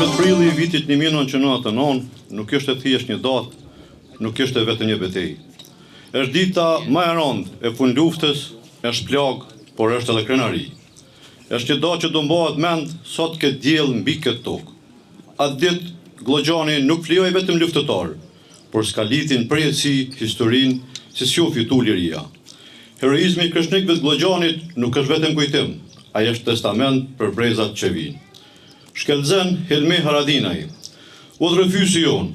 15 prilli i vitit 1999 nuk është thjesht një datë, nuk është vetëm një betejë. Është dita më e rëndë e fund luftës, është plagë, por është edhe krenari. Është një datë që do mbahet mend sot këtë diell mbi këtë tokë. Atë ditë Gloggjani nuk flijoi vetëm luftëtar, por skalitin përjetësi, historinë, si sjofi tu liria. Heroizmi i kreshnikëve të Gloggjanit nuk është vetëm kujtim, ai është testament për brezat që vinë. Shkelzen Helmi Haradinaj, udhërfyesi jon,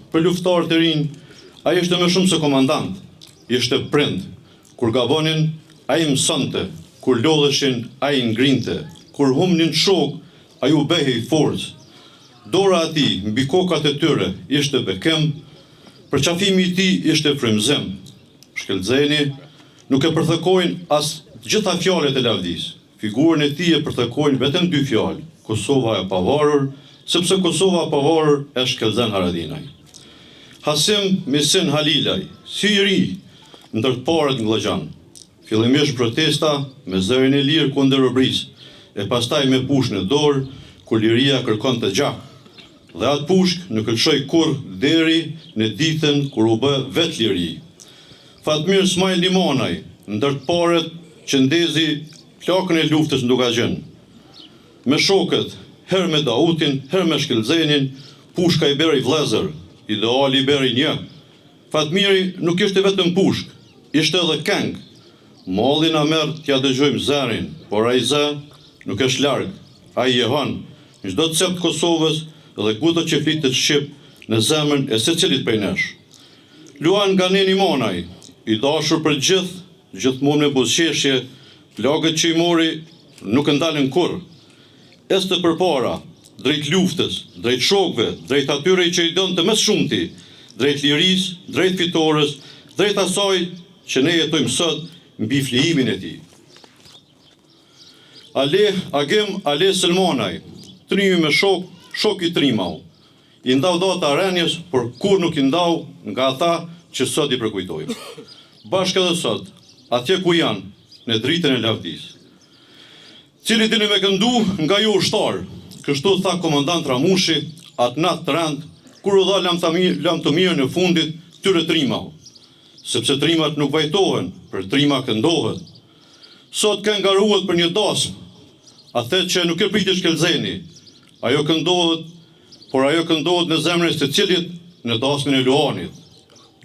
për luftarët e rinj, ai ishte më shumë se komandant, ishte prind. Kur gabonin, ai mësonte, kur lodheshin, ai ngrinte, kur humnin shok, ai u behej forcë. Dora ati mbi kokat e tyre ishte bekem, përqafimi i tij ishte frymëzim. Shkelzeni nuk e përthekojnë as gjitha fjalët e lavdis. Figurën e tij e përthekojnë vetëm 2 fjalë: Kosova e pavarur, sepse Kosova e pavarur është Shkelzen Haradinaj. Hasim Mesin Halilaj, si i ri ndër të parët në Gloggjan. Fillimisht protesta me zërin e lirë kundër robërisë, e pastaj me pushkën e dorë, kur liria kërkon të gjak. Dhe atë pushk nuk lëshoi kurrë deri në ditën kur u bë vetë liri. Fatmir Smajl Limanaj, ndër të parët që ndezi plakën e luftës në Dugazhin. Me shokët, herë me Dautin, herë me Shkelzenin, pushka i beri vlezër, ideali i beri një. Fatmiri nuk ishte vetëm pushk, ishte edhe këngë. Malli na merr t'ja dëgjojmë zërin, por ai zë nuk është larg, ai jehon në çdo cep të Kosovës dhe kudo që flitet shqip në zemrën e secilit prej nesh. Luan Ganeni Manaj, i dashur për gjithë, gjithmonë me buzëqeshje, plagët që i mori nuk ndalën kurrë. Este përpara, drejt luftës, drejt shokëve, drejt atyre që i donte më shumti, drejt lirisë, drejt fitores, drejt asaj që ne jetojmë sot mbi flijimin e tij. Agim Ale Selmanaj, trimi me shok i trimau. I ndau data arenjes, por kur nuk i ndau nga ata që sot i përkujtojmë. Bashkë edhe sot, atje ku janë, në dritën e lavdisë. Cili dini me këndu nga ju ushtar, kështu tha komandant Ramushi, atë natë të rënd, kur u dha lam të mirë në fundit këtyre trimau. Sepse trimat nuk vajtohen, për trima këndohet. Sot këngaruhet për një dasmë, atë që nuk e priti Shkelzeni, ajo këndohet, por ajo këndohet në zemrën e secilit në dasmën e Luanit.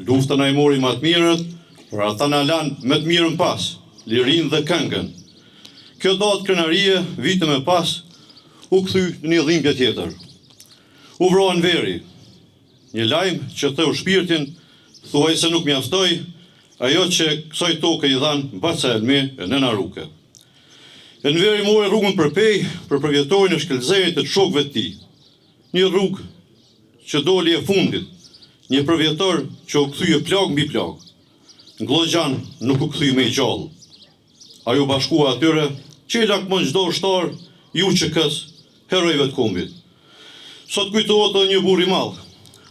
Lufta na i mori më të mirët, por ata na lanë më të mirën pas, lirinë dhe këngën. Kjo datë krenarie, vite më pas, u kthy në një dhimbje tjetër. U vroan veri, një lajm që theu shpirtin, thuaj se nuk mjaftoi ajo që kësaj toke i dhan Baca Elmi e Nena Ruke. Enveri mori rrugën për pej për përvjetorin e Shkelzenit të shokëve të tij. Një rrugë që doli e fundit, një përvjetor që u kthye plagë mbi plagë. Në Gloggjan nuk u kthye më i gjallë. Ai u bashkua atyre që i lakmon çdo ushtar, ju që kës, herojve të kombit. Sot kujtohet edhe një burr i madh,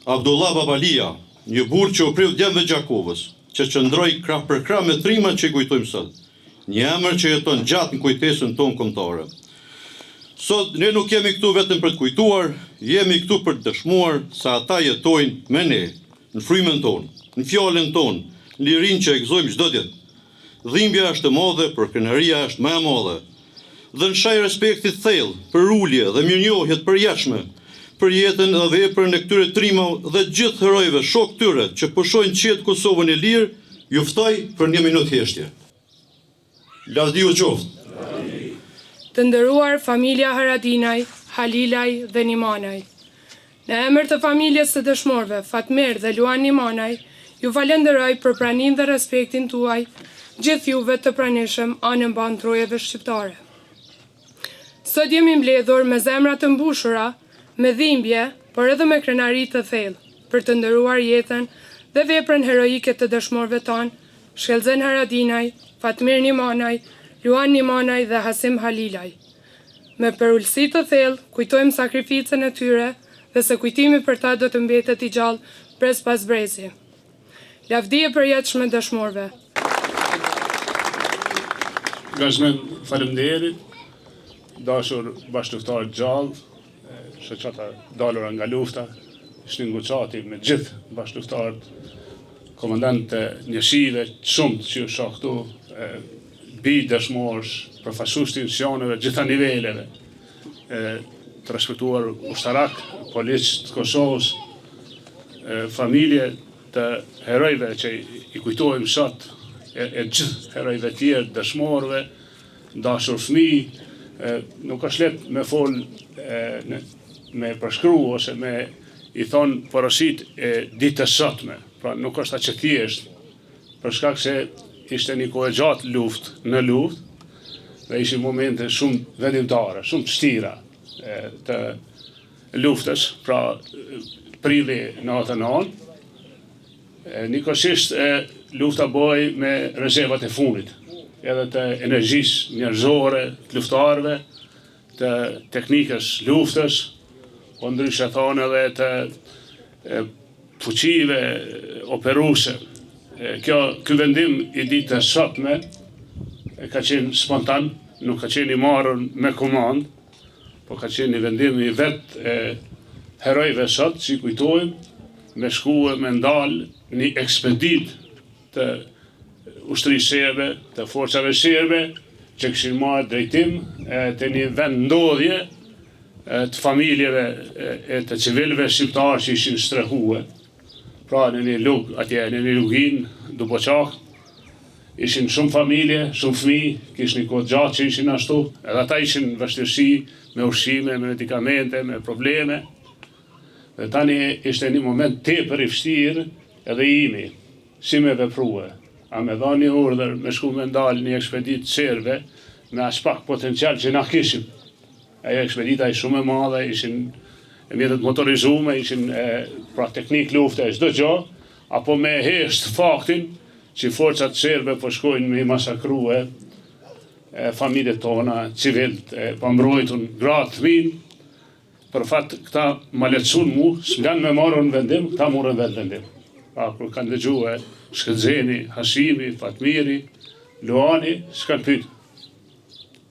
Abdullah Babalia, një burr që u priu djemve Gjakovës, që qëndroi krah për krah me trimat që i kujtojmë sot. Një emër që jeton gjatë në kujtesën tonë kombëtare. Sot ne nuk jemi këtu vetëm për të kujtuar, jemi këtu për të dëshmuar se ata jetojnë me ne, në frymën tonë, në fjalën tonë, në lirinë që e gëzojmë çdo ditë. Dhimbja është e madhe, por krenaria është më e madhe. Dhe në shaj respektit thellë për ulje dhe mirënjohje të përjetshme, për jetën dhe veprën e këtyre trimave dhe gjithë herojve shok tyre që pushojnë qetë Kosovën e lirë, ju ftoj për një minutë heshtje. Lavdi u qoftë. Të nderuar familja Haradinaj, Halilaj dhe Nimanaj. Në emër të familjes së dëshmorëve, Fatmir dhe Luan Nimanaj, ju falenderoj për praninë dhe respektin tuaj, gjithë juve të pranishëm anën ban trojeve shqiptare. Sot jemi mbledhur me zemra të mbushura, me dhimbje, por edhe me krenari të thellë, për të nderuar jetën dhe veprën heroike të dëshmorëve tanë, Shkelzen Haradinaj, Fatmir Nimanaj, Luan Nimanaj dhe Hasim Halilaj. Me përullësi të thellë, kujtojmë sakrificën e tyre dhe se kujtimi për ta do të mbetet i gjallë brez pas brezi. Lavdi e përjetshme dëshmorëve. Vazhdim faleminderit, dashur bashkëluftar gjallë, shoqata dalura nga lufta, ishin nguçati me gjithë bashkëluftarët, komandantë njësive shumë që u shoh këtu, bij dëshmorësh, përfaqësues të institucioneve gjitha niveleve, të respektuar ushtarak, policë të Kosovës, familje të herojve që i kujtojmë sot, e gjithë herojve tjerë, dëshmorëve, dashur fëmijë, nuk është lehtë me fol, me përshkru ose me i thonë porosit e ditës sotme. Pra nuk është aq e thjeshtë, për shkak se ishte një kohë gjatë në luftë, dhe ishin momente shumë vendimtare, shumë të vështira të luftës, pra prilli 99, njëkohësisht lufta bëhej me rezervat e fundit, edhe të energjisë njerëzore, të luftarëve, të teknikës luftës, po ndryshe thonë edhe të fuqive operuese. Ky vendim i ditës sotme ka qenë spontan, nuk ka qenë i marrën me komandë, po ka qenë një vendim i vetë herojve sot, që i kujtojmë, me shkue, me ndalë një ekspedit të ushtrisë serbe, të forcave serbe, që këshin marrë drejtim të një vendodhje të familjeve e të civilëve shqiptarë që ishin strehue. Pra në një lugë atje, në një lugin, Duboqak, ishin shumë familje, shumë fëmijë, kishin një kohë gjatë që ishin ashtu, edhe ata ishin vështirësi me ushqime, me medikamente, me probleme. Dhe tani ishte një moment tepër i vështirë edhe imi, si me veprue. A me dha një urdhër me shku me ndalë një ekspedit serbe me as pak potencial që na kishim. Ajo ekspedita ishte shumë e madhe, ishin mjetet motorizume, ishin pra teknik lufte e çdo gjë, apo me hesht faktin që forcat serbe po shkojnë me i masakrue familjet tona, civilt, pa mbrojtun, gratë, fëmijë. Për fat këta ma lehtësun mu, s'kan me marrën vendim, këta morën vetë vendim. Pra kur kanë dëgjue Shkëllxeni, Hashimi, Fatmiri, Luani, s'kan pyet.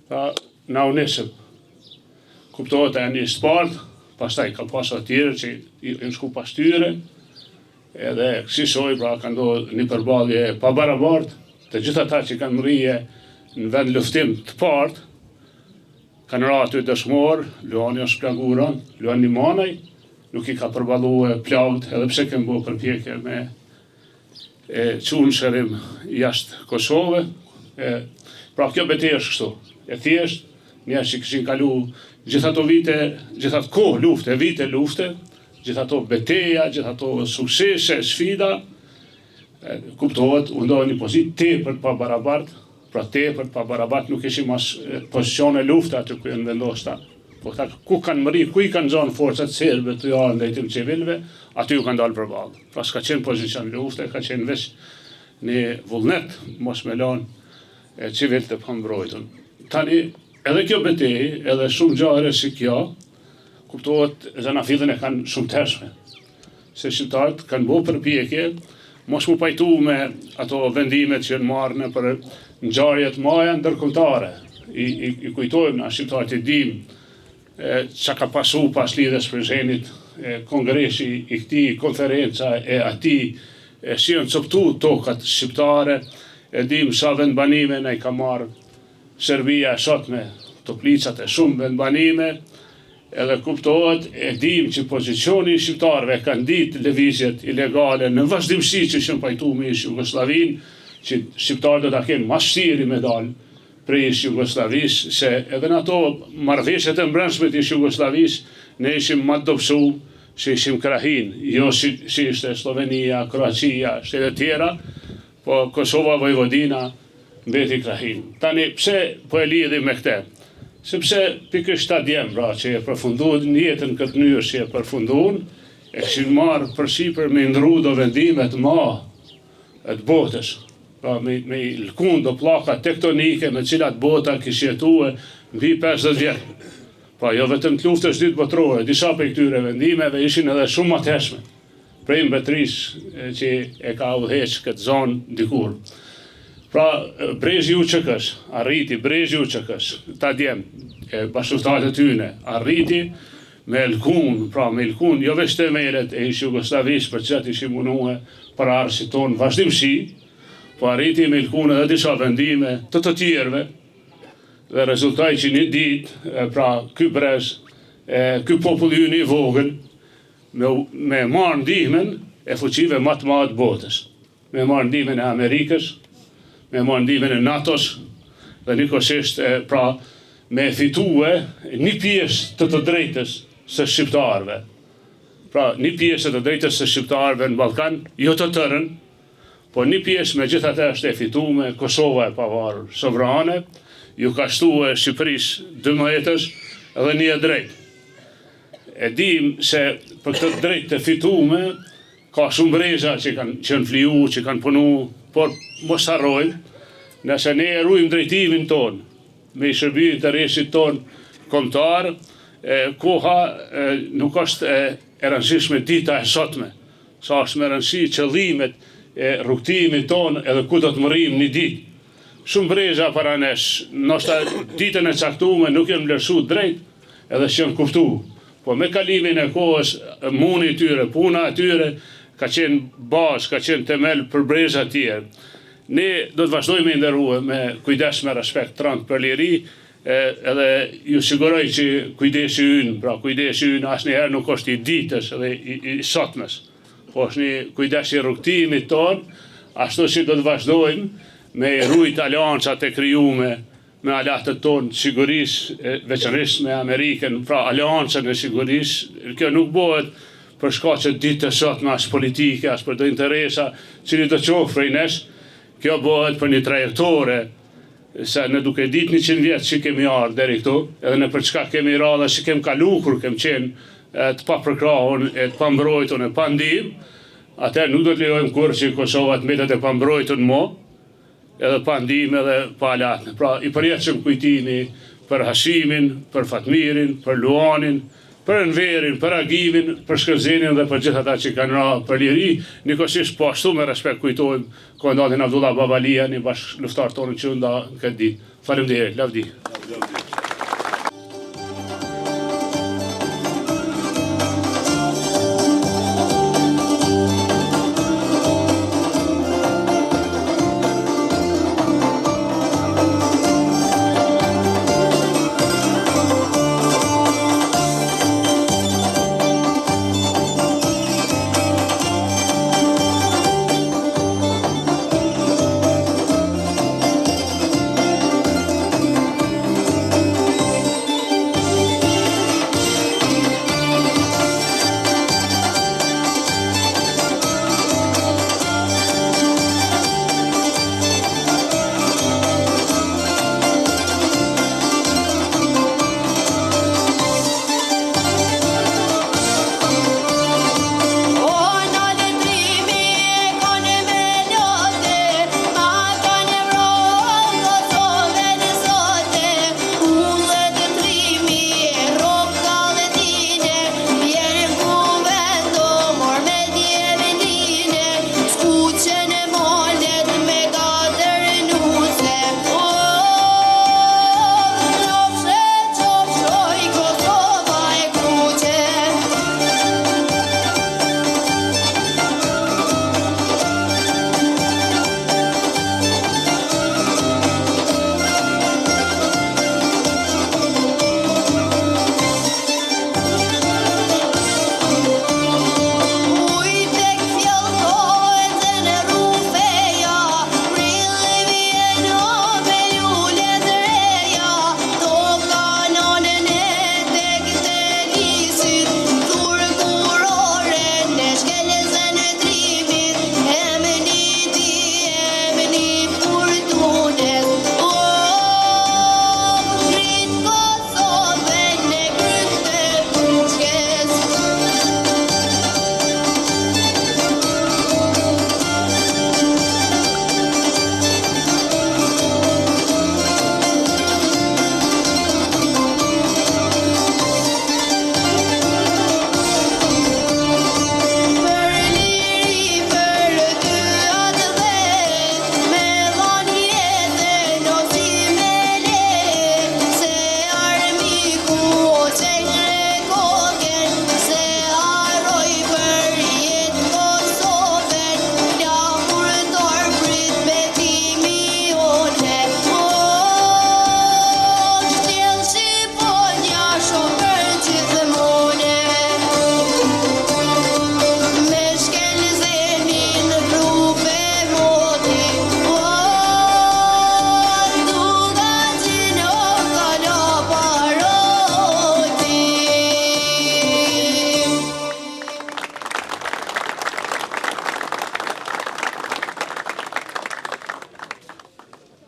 Pra na u nisëm. Kuptohet e një spart, pastaj ka pasur tjerë që i shku pas tyre, edhe kësaj pra ka ndodhur një përballje pa barabartë, të gjithë ata që kanë mrije në vend luftim të parë, kanë ra aty dëshmor, Luani është plaguar, Luani Manaj, nuk i ka përballuar plagët, edhe pse kanë bërë përpjekje me çun shërim jashtë Kosovë. Pra kjo betejë është kështu. E thjesht, njerëz që kishin kalu gjithë ato vite, gjithë ato kohë lufte, vite lufte, gjithë ato beteja, gjithë ato suksese, sfida, kuptohet, u ndodhi një pozitë tepër pa barabartë. Pra tepër pa barabartë, nuk ishim as pozicione lufte aty ku janë vendosta. Po këta ku kanë mëri, ku i kanë zonë forcat serbe të jarë ndajtim civilve, aty u kanë dalë përballë. Pra s'ka qenë pozicion lufte, ka qenë veç një vullnet, mos me lanë civilt të pambrojtun. Tani, edhe kjo betejë, edhe shumë gjëra si kjo, kuptohet edhe na fillën e kanë shumë tërshme. Se shqiptarët kanë bërë përpjekje, mos mu pajtu me ato vendimet që janë marrë për ngjarjet maja ndërkombëtare. I kujtojmë na shqiptarët e dim që ka pasu pas lidhjes Prishtinit, kongresi i këtij, konferenca e atij, si janë coptu tokat shqiptare, e dim sa vendbanime na i ka marrë Serbia sot me toplicat e shumë vendbanime, edhe kuptohet, e dim që pozicioni i shqiptarëve kanë ditë lëvizjet ilegale në vazhdimsi që ishin pajtu me Jugosllavinë, që shqiptarët do ta kenë më vështirë me dalë prej Jugosllavisë, se edhe në ato marrëveshjet e brendshme të Jugosllavisë ne ishim më dobësu se ishim krahin, jo si ishte Slovenia, Kroacia, shtetet tjera, po Kosova, Vojvodina mbeti krahin. Tani pse po e lidhim me këtë? Sepse pikërisht ta djem pra që e përfunduan jetën këtë mënyrë që e përfunduan, e kishin marrë përsipër me ndru do vendime të madhe të botës. Pra me lkun do pllaka tektonike me cilat bota kishte jetuar mbi 50 vjet. Pra jo vetëm të luftës dytë botërore, disa prej këtyre vendimeve ishin edhe shumë më të hershme prej mbretërisë që e ka udhëheq këtë zonë dikur. Pra Brezhji UÇK-s, arriti Brezhji UÇK-s, ta djem, bashkëtarët e tyre, arriti me Elkun, pra me Elkun, jo veç të meret e ish Jugoslavisë për që ishim unuhe për arsit tonë vazhdimësi, po arriti me Elkun edhe disa vendime të tjerëve, dhe rezultaj që një ditë, pra ky brez, ky popull ynë i vogël, me marrë ndihmën e fuqive më të madhe të botës, me marrë ndihmën e Amerikës, me marrë ndihmën e NATO-s, dhe njëkohësisht pra me fitue një pjesë të drejtës së shqiptarëve. Pra një pjesë të drejtës së shqiptarëve në Ballkan, jo të tërën, po një pjesë megjithatë është e fituar, Kosova e pavarur, sovrane, ju ka shtuar Shqipërisë 12 edhe një e drejtë. E dim se për këtë drejtë të fituar ka shumë breza që kanë fliu, që kanë punu, por mos harrojmë, nëse ne e ruajmë drejtimin tonë, me i shërbimit të rreshtit tonë kombëtar, koha nuk është e rëndësishme dita e sotme, sa është me rëndësi qëllimet e rrugtimit tonë edhe ku do të mërrim një ditë. Shumë breza para nesh, ndoshta ditën e caktuar nuk janë vlerësuar drejt, edhe që janë kuptuar. Po me kalimin e kohës, muni i tyre, puna e tyre ka qenë bazë, ka qenë temel për breza të tjerë. Ne do të vazhdojmë i nderuar me kujdes, me respekt trant për liri, edhe ju siguroj që kujdesi ynë, pra kujdesi ynë asnjëherë nuk është i ditës edhe i sotmes, po është një kujdes i rrugtimit tonë, ashtu që do të vazhdojmë me rujt aliancat e krijume me alatët tonë sigurisë, veçanërisht me Amerikën, pra aliancën e sigurisë. Kjo nuk bëhet për shkaqe ditë të sotme as politike, as për të interesa cili do qofë prej nesh. Kjo bëhet për një trajektore, se ne duke ditë 100 vjetë që kemi ardhur deri këtu, edhe në për çka kemi radha që kemi kalu kur kemi qenë të papërkrahun, të pambrojtun e pa ndihmë, atëherë nuk do të lejojmë kur që Kosova të mbetet e pambrojtun mo, edhe pa ndihmë edhe pa alatën. Pra i përjetshëm kujtimi për Hashimin, për Fatmirin, për Luanin, për Enverin, për Agimin, për Shkërzenin dhe për gjithë ata që kanë ra për liri, njëkohësisht po ashtu me respekt kujtojmë komandantin Abdullah Babalia, një bashkë luftar tonë që nda këtë ditë. Faleminderit, lavdi.